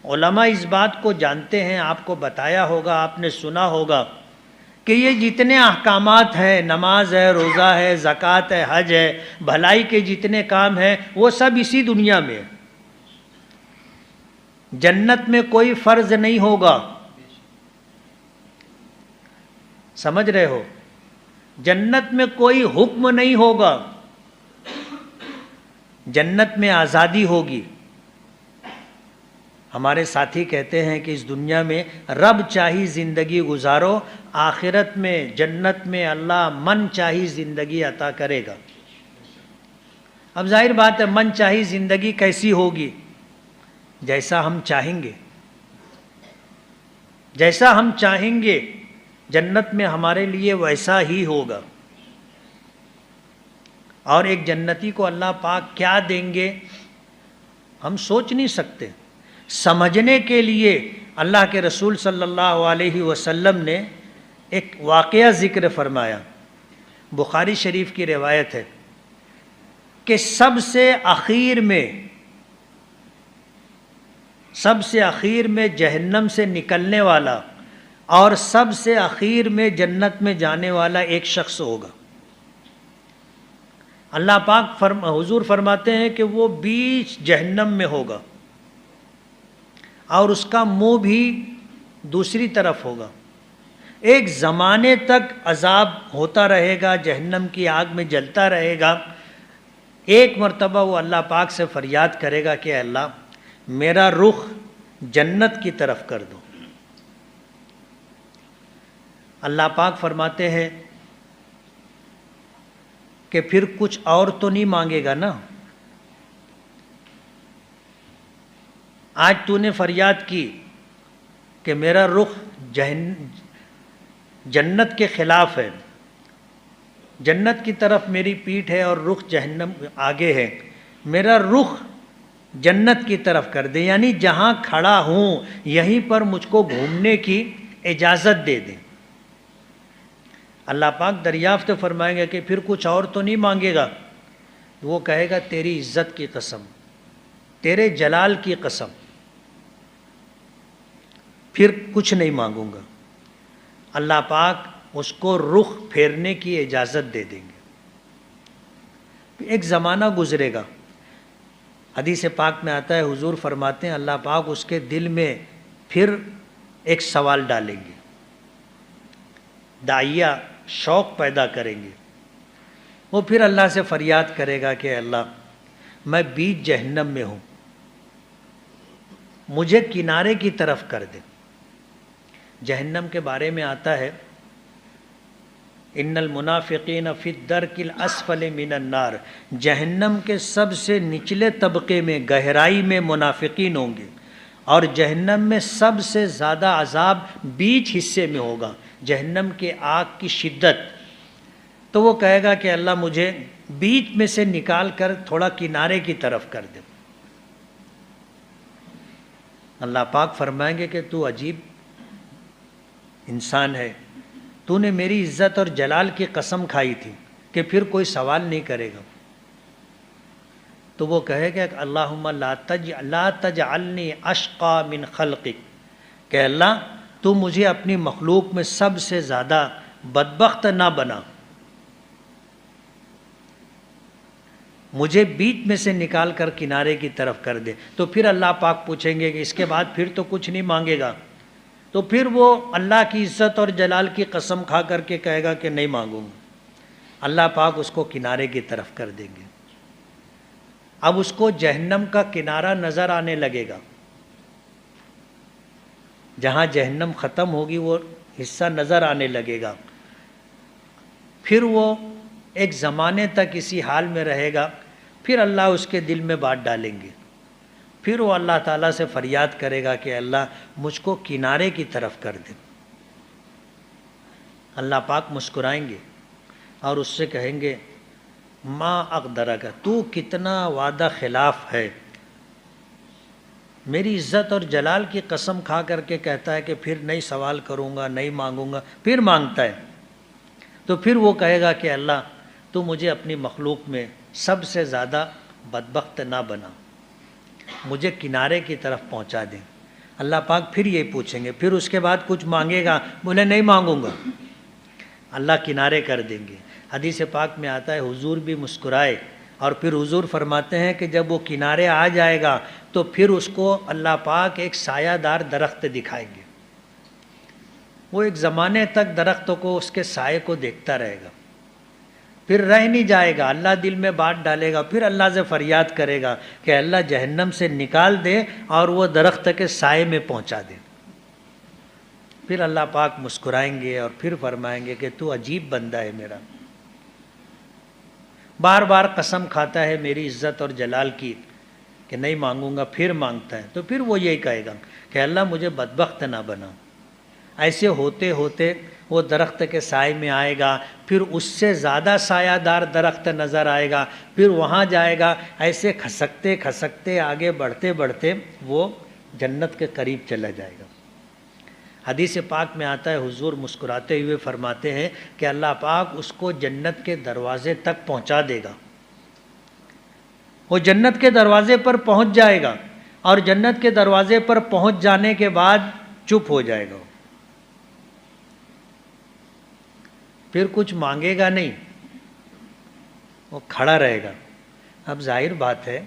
علماء اس بات کو جانتے ہیں، آپ کو بتایا ہوگا، آپ نے سنا ہوگا کہ یہ جتنے احکامات ہیں، نماز ہے، روزہ ہے، زکوٰۃ ہے، حج ہے، بھلائی کے جتنے کام ہیں، وہ سب اسی دنیا میں ہیں۔ جنت میں کوئی فرض نہیں ہوگا، سمجھ رہے ہو؟ جنت میں کوئی حکم نہیں ہوگا، جنت میں آزادی ہوگی۔ ہمارے ساتھی کہتے ہیں کہ اس دنیا میں رب چاہی زندگی گزارو، آخرت میں جنت میں اللہ من چاہی زندگی عطا کرے گا۔ اب ظاہر بات ہے، من چاہی زندگی کیسی ہوگی؟ جیسا ہم چاہیں گے، جیسا ہم چاہیں گے جنت میں ہمارے لیے ویسا ہی ہوگا۔ اور ایک جنتی کو اللہ پاک کیا دیں گے ہم سوچ نہیں سکتے۔ سمجھنے کے لیے اللہ کے رسول صلی اللہ علیہ وسلم نے ایک واقعہ ذکر فرمایا، بخاری شریف کی روایت ہے کہ سب سے اخیر میں جہنم سے نکلنے والا اور سب سے اخیر میں جنت میں جانے والا ایک شخص ہوگا۔ اللہ پاک حضور فرماتے ہیں کہ وہ بیچ جہنم میں ہوگا اور اس کا منہ بھی دوسری طرف ہوگا۔ ایک زمانے تک عذاب ہوتا رہے گا، جہنم کی آگ میں جلتا رہے گا۔ ایک مرتبہ وہ اللہ پاک سے فریاد کرے گا کہ اللہ میرا رخ جنت کی طرف کر دو۔ اللہ پاک فرماتے ہیں کہ پھر کچھ اور تو نہیں مانگے گا نا؟ آج تو نے فریاد کی کہ میرا رخ جنت کے خلاف ہے، جنت کی طرف میری پیٹھ ہے اور رخ جہنم آگے ہے، میرا رخ جنت کی طرف کر دے، یعنی جہاں کھڑا ہوں یہیں پر مجھ کو گھومنے کی اجازت دے دیں۔ اللہ پاک دریافت فرمائیں گے کہ پھر کچھ اور تو نہیں مانگے گا؟ وہ کہے گا تیری عزت کی قسم، تیرے جلال کی قسم، پھر کچھ نہیں مانگوں گا۔ اللہ پاک اس کو رخ پھیرنے کی اجازت دے دیں گے۔ ایک زمانہ گزرے گا، حدیث پاک میں آتا ہے، حضور فرماتے ہیں اللہ پاک اس کے دل میں پھر ایک سوال ڈالیں گے، داعیہ شوق پیدا کریں گے۔ وہ پھر اللہ سے فریاد کرے گا کہ اللہ میں بیچ جہنم میں ہوں، مجھے کنارے کی طرف کر دے۔ جہنم کے بارے میں آتا ہے ان المنافقین فی الدرک الاسفل من النار، جہنم کے سب سے نچلے طبقے میں، گہرائی میں منافقین ہوں گے، اور جہنم میں سب سے زیادہ عذاب بیچ حصے میں ہوگا، جہنم کے آگ کی شدت۔ تو وہ کہے گا کہ اللہ مجھے بیچ میں سے نکال کر تھوڑا کنارے کی طرف کر دے۔ اللہ پاک فرمائیں گے کہ تو عجیب انسان ہے، تو نے میری عزت اور جلال کی قسم کھائی تھی کہ پھر کوئی سوال نہیں کرے گا۔ تو وہ کہے گا کہ اللہم لا تجعلنی اشقی من خلقک، کہ اللہ تو مجھے اپنی مخلوق میں سب سے زیادہ بدبخت نہ بنا، مجھے بیچ میں سے نکال کر کنارے کی طرف کر دے۔ تو پھر اللہ پاک پوچھیں گے کہ اس کے بعد پھر تو کچھ نہیں مانگے گا؟ تو پھر وہ اللہ کی عزت اور جلال کی قسم کھا کر کے کہے گا کہ نہیں مانگوں گا۔ اللہ پاک اس کو کنارے کی طرف کر دیں گے۔ اب اس کو جہنم کا کنارہ نظر آنے لگے گا، جہاں جہنم ختم ہوگی وہ حصہ نظر آنے لگے گا۔ پھر وہ ایک زمانے تک اسی حال میں رہے گا، پھر اللہ اس کے دل میں بات ڈالیں گے، پھر وہ اللہ تعالیٰ سے فریاد کرے گا کہ اللہ مجھ کو کنارے کی طرف کر دے۔ اللہ پاک مسکرائیں گے اور اس سے کہیں گے ما اقدرک، تو کتنا وعدہ خلاف ہے، میری عزت اور جلال کی قسم کھا کر کے کہتا ہے کہ پھر نہیں سوال کروں گا، نہیں مانگوں گا، پھر مانگتا ہے۔ تو پھر وہ کہے گا کہ اللہ تو مجھے اپنی مخلوق میں سب سے زیادہ بدبخت نہ بنا، مجھے کنارے کی طرف پہنچا دیں۔ اللہ پاک پھر یہ پوچھیں گے، پھر اس کے بعد کچھ مانگے گا، بولے نہیں مانگوں گا، اللہ کنارے کر دیں گے۔ حدیث پاک میں آتا ہے حضور بھی مسکرائے، اور پھر حضور فرماتے ہیں کہ جب وہ کنارے آ جائے گا تو پھر اس کو اللہ پاک ایک سایہ دار درخت دکھائیں گے، وہ ایک زمانے تک درختوں کو اس کے سائے کو دیکھتا رہے گا، پھر رہ نہیں جائے گا، اللہ دل میں بات ڈالے گا، پھر اللہ سے فریاد کرے گا کہ اللہ جہنم سے نکال دے اور وہ درخت کے سائے میں پہنچا دے۔ پھر اللہ پاک مسکرائیں گے اور پھر فرمائیں گے کہ تو عجیب بندہ ہے میرا، بار بار قسم کھاتا ہے میری عزت اور جلال کی کہ نہیں مانگوں گا، پھر مانگتا ہے، تو پھر وہ یہی کہے گا کہ اللہ مجھے بدبخت نہ بنا۔ ایسے ہوتے ہوتے وہ درخت کے سائے میں آئے گا، پھر اس سے زیادہ سایہ دار درخت نظر آئے گا، پھر وہاں جائے گا، ایسے کھسکتے کھسکتے آگے بڑھتے بڑھتے وہ جنت کے قریب چلا جائے گا۔ حدیث پاک میں آتا ہے حضور مسکراتے ہوئے فرماتے ہیں کہ اللہ پاک اس کو جنت کے دروازے تک پہنچا دے گا، وہ جنت کے دروازے پر پہنچ جائے گا، اور جنت کے دروازے پر پہنچ جانے کے بعد چپ ہو جائے گا، پھر کچھ مانگے گا نہیں، وہ کھڑا رہے گا۔ اب ظاہر بات ہے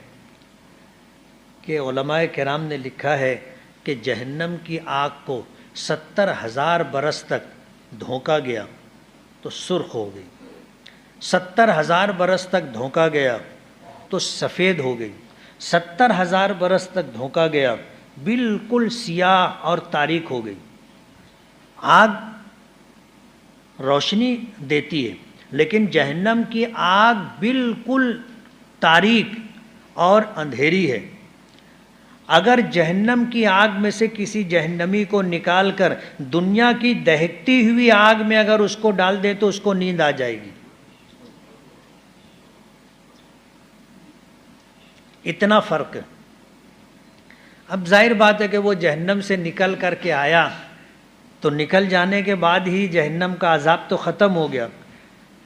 کہ علماء کرام نے لکھا ہے کہ جہنم کی آگ کو 70,000 برس تک دھونکا گیا تو سرخ ہو گئی، 70,000 برس تک دھونکا گیا تو سفید ہو گئی، 70,000 برس تک دھونکا گیا بالکل سیاہ اور تاریک ہو گئی۔ آگ روشنی دیتی ہے لیکن جہنم کی آگ بالکل تاریک اور اندھیری ہے۔ اگر جہنم کی آگ میں سے کسی جہنمی کو نکال کر دنیا کی دہکتی ہوئی آگ میں اگر اس کو ڈال دے تو اس کو نیند آ جائے گی، اتنا فرق ہے۔ اب ظاہر بات ہے کہ وہ جہنم سے نکل کر کے آیا تو نکل جانے کے بعد ہی جہنم کا عذاب تو ختم ہو گیا،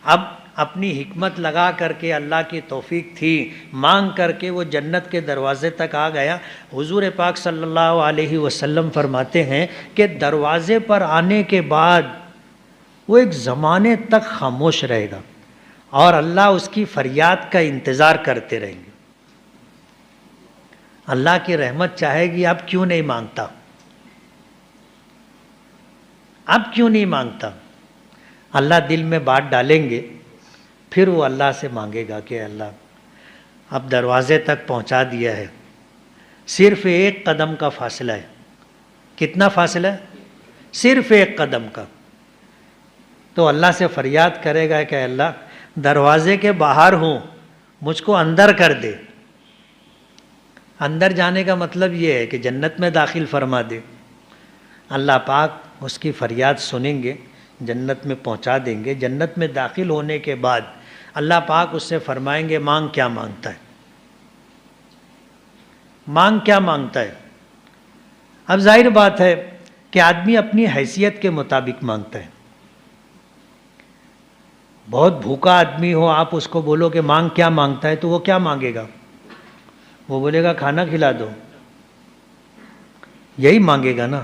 اب اپنی حکمت لگا کر کے اللہ کی توفیق تھی، مانگ کر کے وہ جنت کے دروازے تک آ گیا۔ حضور پاک صلی اللہ علیہ وسلم فرماتے ہیں کہ دروازے پر آنے کے بعد وہ ایک زمانے تک خاموش رہے گا اور اللہ اس کی فریاد کا انتظار کرتے رہیں گے۔ اللہ کی رحمت چاہے گی اب کیوں نہیں مانگتا، اب کیوں نہیں مانگتا؟ اللہ دل میں بات ڈالیں گے، پھر وہ اللہ سے مانگے گا کہ اللہ اب دروازے تک پہنچا دیا ہے، صرف ایک قدم کا فاصلہ ہے۔ کتنا فاصلہ ہے؟ صرف ایک قدم کا۔ تو اللہ سے فریاد کرے گا کہ اللہ دروازے کے باہر ہوں، مجھ کو اندر کر دے۔ اندر جانے کا مطلب یہ ہے کہ جنت میں داخل فرما دے۔ اللہ پاک اس کی فریاد سنیں گے، جنت میں پہنچا دیں گے۔ جنت میں داخل ہونے کے بعد اللہ پاک اس سے فرمائیں گے مانگ کیا مانگتا ہے، مانگ کیا مانگتا ہے۔ اب ظاہر بات ہے کہ آدمی اپنی حیثیت کے مطابق مانگتا ہے۔ بہت بھوکا آدمی ہو، آپ اس کو بولو کہ مانگ کیا مانگتا ہے تو وہ کیا مانگے گا؟ وہ بولے گا کھانا کھلا دو، یہی مانگے گا نا۔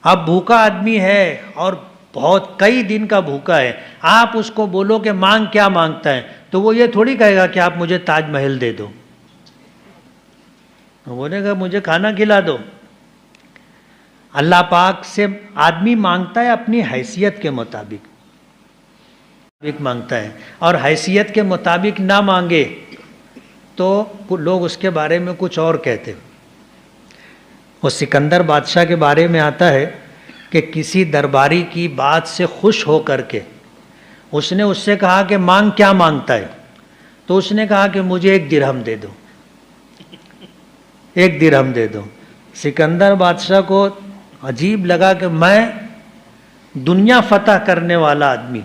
اب بھوکا آدمی ہے اور بہت کئی دن کا بھوکا ہے، آپ اس کو بولو کہ مانگ کیا مانگتا ہے تو وہ یہ تھوڑی کہے گا کہ آپ مجھے تاج محل دے دو، وہ بولے گا مجھے کھانا کھلا دو۔ اللہ پاک سے آدمی مانگتا ہے اپنی حیثیت کے مطابق مانگتا ہے، اور حیثیت کے مطابق نہ مانگے تو لوگ اس کے بارے میں کچھ اور کہتے ہیں۔ وہ سکندر بادشاہ کے بارے میں آتا ہے کہ کسی درباری کی بات سے خوش ہو کر کے اس نے اس سے کہا کہ مانگ کیا مانگتا ہے، تو اس نے کہا کہ مجھے 1 درہم دے دو، 1 درہم دے دو۔ سکندر بادشاہ کو عجیب لگا کہ میں دنیا فتح کرنے والا آدمی،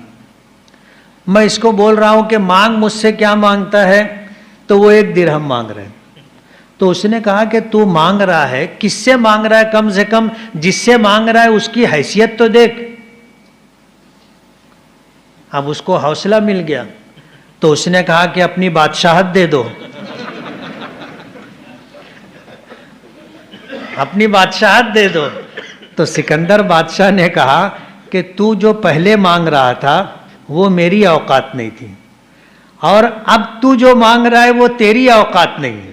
میں اس کو بول رہا ہوں کہ مانگ مجھ سے کیا مانگتا ہے تو وہ 1 درہم مانگ رہے ہیں۔ تو اس نے کہا کہ تو مانگ رہا ہے، کس سے مانگ رہا ہے؟ کم سے کم جس سے مانگ رہا ہے اس کی حیثیت تو دیکھ۔ اب اس کو حوصلہ مل گیا تو اس نے کہا کہ اپنی بادشاہت دے دو۔ اپنی بادشاہت دے دو. تو سکندر بادشاہ نے کہا کہ تو جو پہلے مانگ رہا تھا وہ میری اوقات نہیں تھی، اور اب تو جو مانگ رہا ہے وہ تیری اوقات نہیں ہے.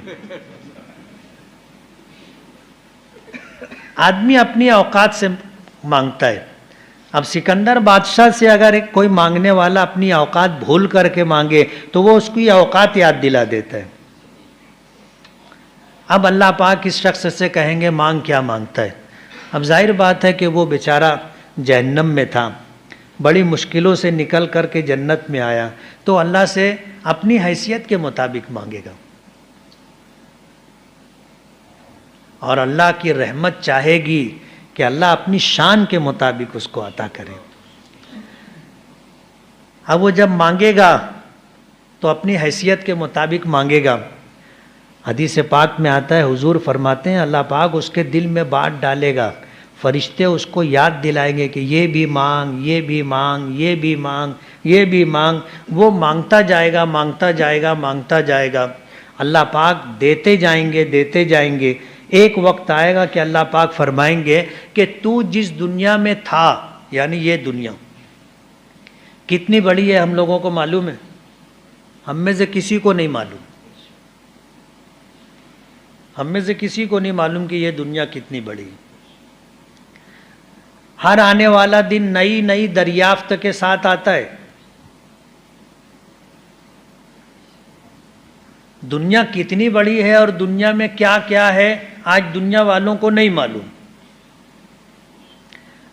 آدمی اپنی اوقات سے مانگتا ہے. اب سکندر بادشاہ سے اگر کوئی مانگنے والا اپنی اوقات بھول کر کے مانگے تو وہ اس کی اوقات یاد دلا دیتا ہے. اب اللہ پاک اس شخص سے کہیں گے مانگ کیا مانگتا ہے. اب ظاہر بات ہے کہ وہ بیچارہ جہنم میں تھا، بڑی مشکلوں سے نکل کر کے جنت میں آیا، تو اللہ سے اپنی حیثیت کے مطابق مانگے گا، اور اللہ کی رحمت چاہے گی کہ اللہ اپنی شان کے مطابق اس کو عطا کرے. اب وہ جب مانگے گا تو اپنی حیثیت کے مطابق مانگے گا. حدیث پاک میں آتا ہے، حضور فرماتے ہیں اللہ پاک اس کے دل میں بات ڈالے گا، فرشتے اس کو یاد دلائیں گے کہ یہ بھی مانگ، یہ بھی مانگ، یہ بھی مانگ، یہ بھی مانگ. وہ مانگتا جائے گا، مانگتا جائے گا، مانگتا جائے گا. اللہ پاک دیتے جائیں گے، دیتے جائیں گے. ایک وقت آئے گا کہ اللہ پاک فرمائیں گے کہ تو جس دنیا میں تھا، یعنی یہ دنیا کتنی بڑی ہے ہم لوگوں کو معلوم ہے؟ ہم میں سے کسی کو نہیں معلوم. ہم میں سے کسی کو نہیں معلوم کہ یہ دنیا کتنی بڑی ہے. ہر آنے والا دن نئی نئی دریافت کے ساتھ آتا ہے. دنیا کتنی بڑی ہے اور دنیا میں کیا کیا ہے آج دنیا والوں کو نہیں معلوم.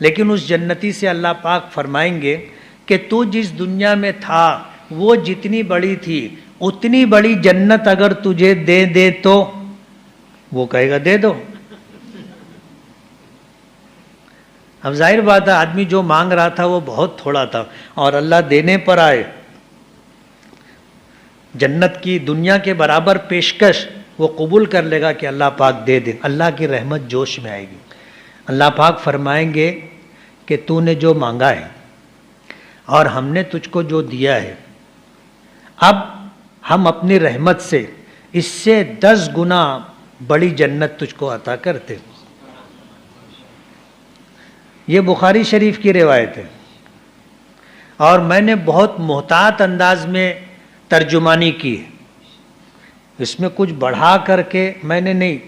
لیکن اس جنتی سے اللہ پاک فرمائیں گے کہ تو جس دنیا میں تھا وہ جتنی بڑی تھی اتنی بڑی جنت اگر تجھے دے دے تو وہ کہے گا دے دو. اب ظاہر بات ہے آدمی جو مانگ رہا تھا وہ بہت تھوڑا تھا، اور اللہ دینے پر آئے جنت کی دنیا کے برابر پیشکش وہ قبول کر لے گا کہ اللہ پاک دے دے. اللہ کی رحمت جوش میں آئے گی. اللہ پاک فرمائیں گے کہ تو نے جو مانگا ہے اور ہم نے تجھ کو جو دیا ہے، اب ہم اپنی رحمت سے اس سے 10 گنا بڑی جنت تجھ کو عطا کرتے. یہ بخاری شریف کی روایت ہے، اور میں نے بہت محتاط انداز میں ترجمانی کی ہے. اس میں کچھ بڑھا کر کے میں نے نہیں،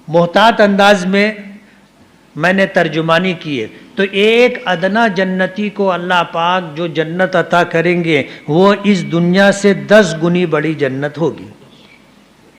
محتاط انداز میں نے ترجمانی کی ہے. تو ایک ادنا جنتی کو اللہ پاک جو جنت عطا کریں گے وہ اس دنیا سے 10 گنی بڑی جنت ہوگی.